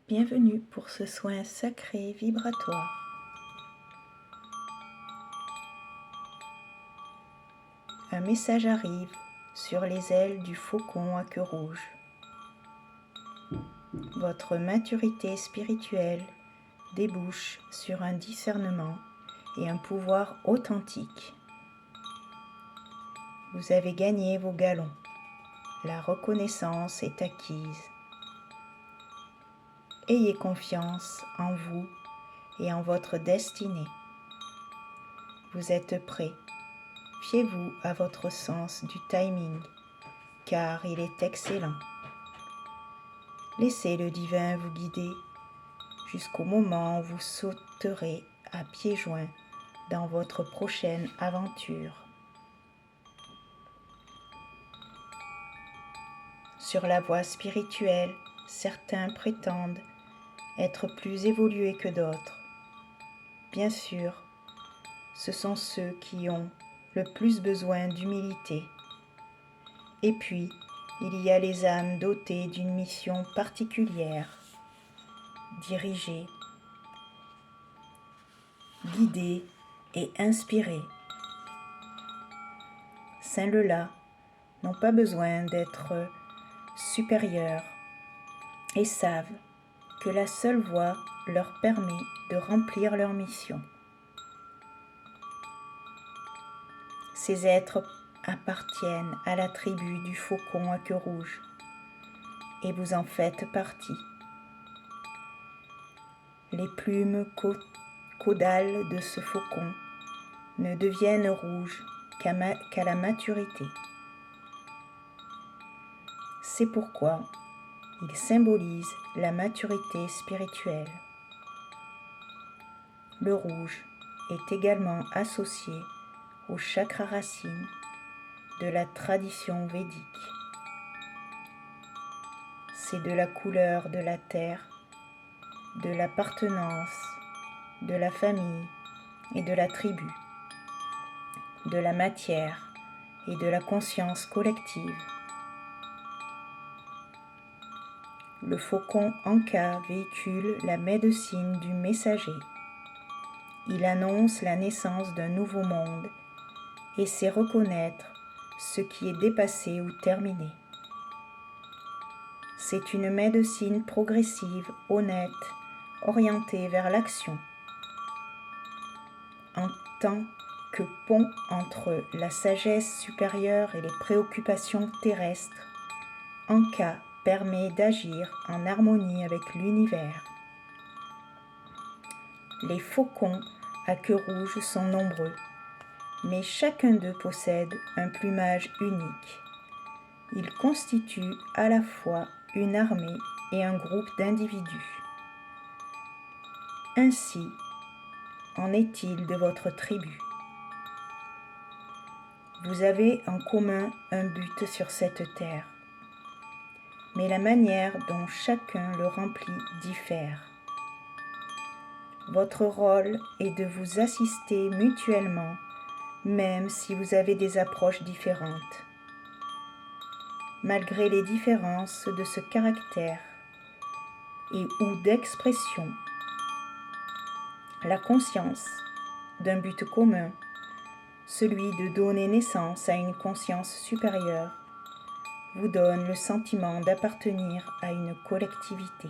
Bienvenue pour ce soin sacré vibratoire. Un message arrive sur les ailes du faucon à queue rouge. Votre maturité spirituelle débouche sur un discernement et un pouvoir authentique. Vous avez gagné vos galons. La reconnaissance est acquise. Ayez confiance en vous et en votre destinée. Vous êtes prêt. Fiez-vous à votre sens du timing, car il est excellent. Laissez le divin vous guider jusqu'au moment où vous sauterez à pieds joints dans votre prochaine aventure. Sur la voie spirituelle, certains prétendent être plus évolués que d'autres. Bien sûr, ce sont ceux qui ont le plus besoin d'humilité. Et puis, il y a les âmes dotées d'une mission particulière, dirigées, guidées et inspirées. Celles-là n'ont pas besoin d'être supérieurs et savent que la seule voie leur permet de remplir leur mission. Ces êtres appartiennent à la tribu du faucon à queue rouge et vous en faites partie. Les plumes caudales de ce faucon ne deviennent rouges qu'à la maturité. C'est pourquoi il symbolise la maturité spirituelle. Le rouge est également associé au chakra racine de la tradition védique. C'est de la couleur de la terre, de l'appartenance, de la famille et de la tribu, de la matière et de la conscience collective. Le faucon Anka véhicule la médecine du messager. Il annonce la naissance d'un nouveau monde et sait reconnaître ce qui est dépassé ou terminé. C'est une médecine progressive, honnête, orientée vers l'action. En tant que pont entre la sagesse supérieure et les préoccupations terrestres, Anka permet d'agir en harmonie avec l'univers. Les faucons à queue rouge sont nombreux, mais chacun d'eux possède un plumage unique. Ils constituent à la fois une armée et un groupe d'individus. Ainsi en est-il de votre tribu. Vous avez en commun un but sur cette terre, mais la manière dont chacun le remplit diffère. Votre rôle est de vous assister mutuellement, même si vous avez des approches différentes. Malgré les différences de ce caractère et ou d'expression, la conscience d'un but commun, celui de donner naissance à une conscience supérieure, vous donne le sentiment d'appartenir à une collectivité.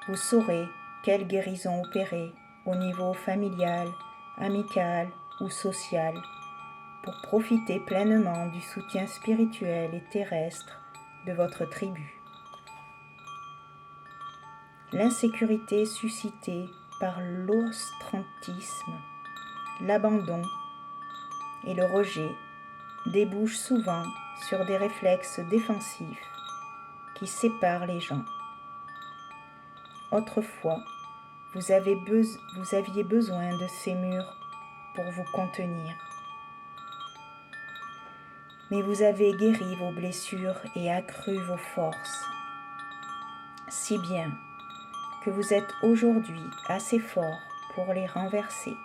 Vous saurez quelle guérison opérer au niveau familial, amical ou social pour profiter pleinement du soutien spirituel et terrestre de votre tribu. L'insécurité suscitée par l'ostrantisme, l'abandon et le rejet débouche souvent sur des réflexes défensifs qui séparent les gens. Autrefois, vous aviez besoin de ces murs pour vous contenir. Mais vous avez guéri vos blessures et accru vos forces, si bien que vous êtes aujourd'hui assez fort pour les renverser.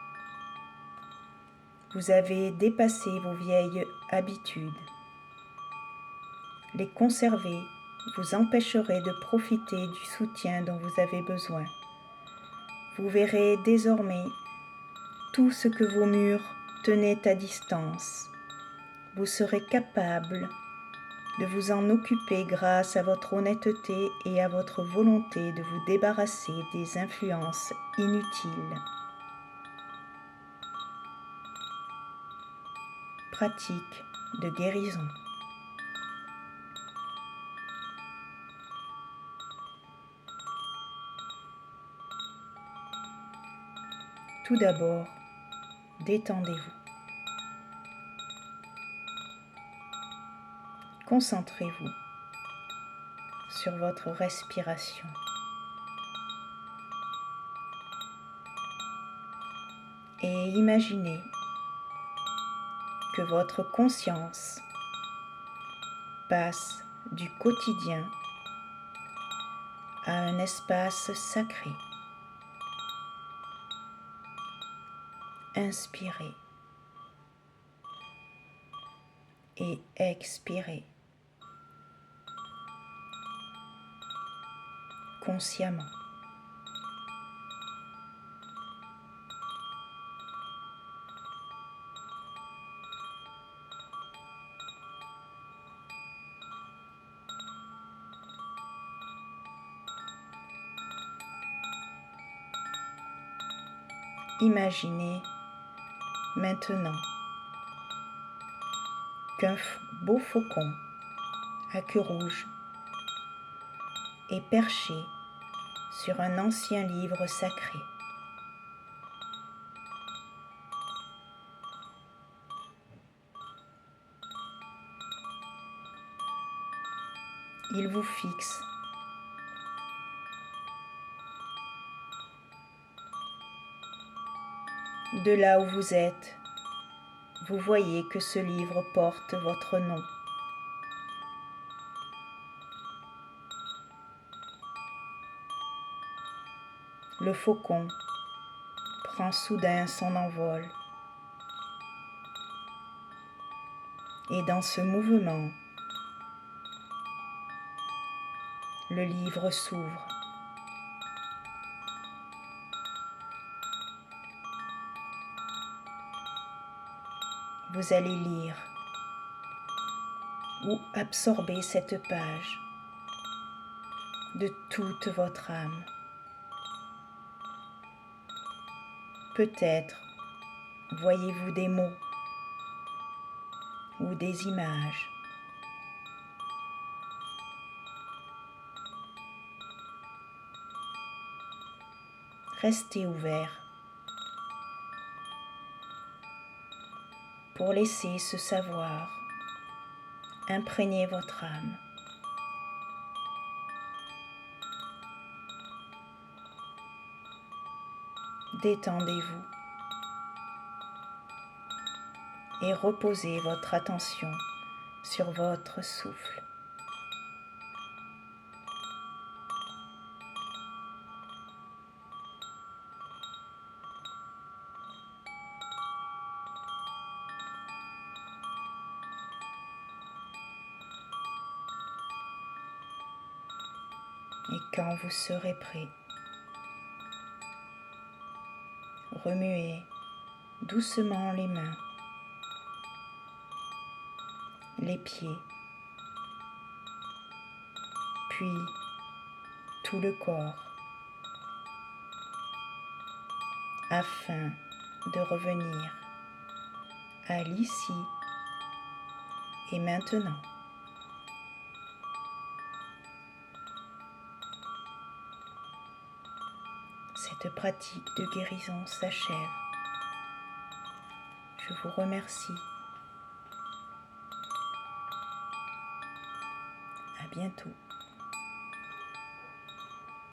Vous avez dépassé vos vieilles habitudes. Les conserver vous empêcherait de profiter du soutien dont vous avez besoin. Vous verrez désormais tout ce que vos murs tenaient à distance. Vous serez capable de vous en occuper grâce à votre honnêteté et à votre volonté de vous débarrasser des influences inutiles. Pratique de guérison. Tout d'abord, détendez-vous. Concentrez-vous sur votre respiration. Et imaginez que votre conscience passe du quotidien à un espace sacré. Inspirez et expirez consciemment. Imaginez maintenant qu'un beau faucon à queue rouge est perché sur un ancien livre sacré. Il vous fixe. De là où vous êtes, vous voyez que ce livre porte votre nom. Le faucon prend soudain son envol. Et dans ce mouvement, le livre s'ouvre. Vous allez lire ou absorber cette page de toute votre âme. Peut-être voyez-vous des mots ou des images. Restez ouvert pour laisser ce savoir imprégner votre âme. Détendez-vous et reposez votre attention sur votre souffle. Et quand vous serez prêt, remuez doucement les mains, les pieds, puis tout le corps, afin de revenir à l'ici et maintenant. Cette pratique de guérison s'achève. Je vous remercie. À bientôt.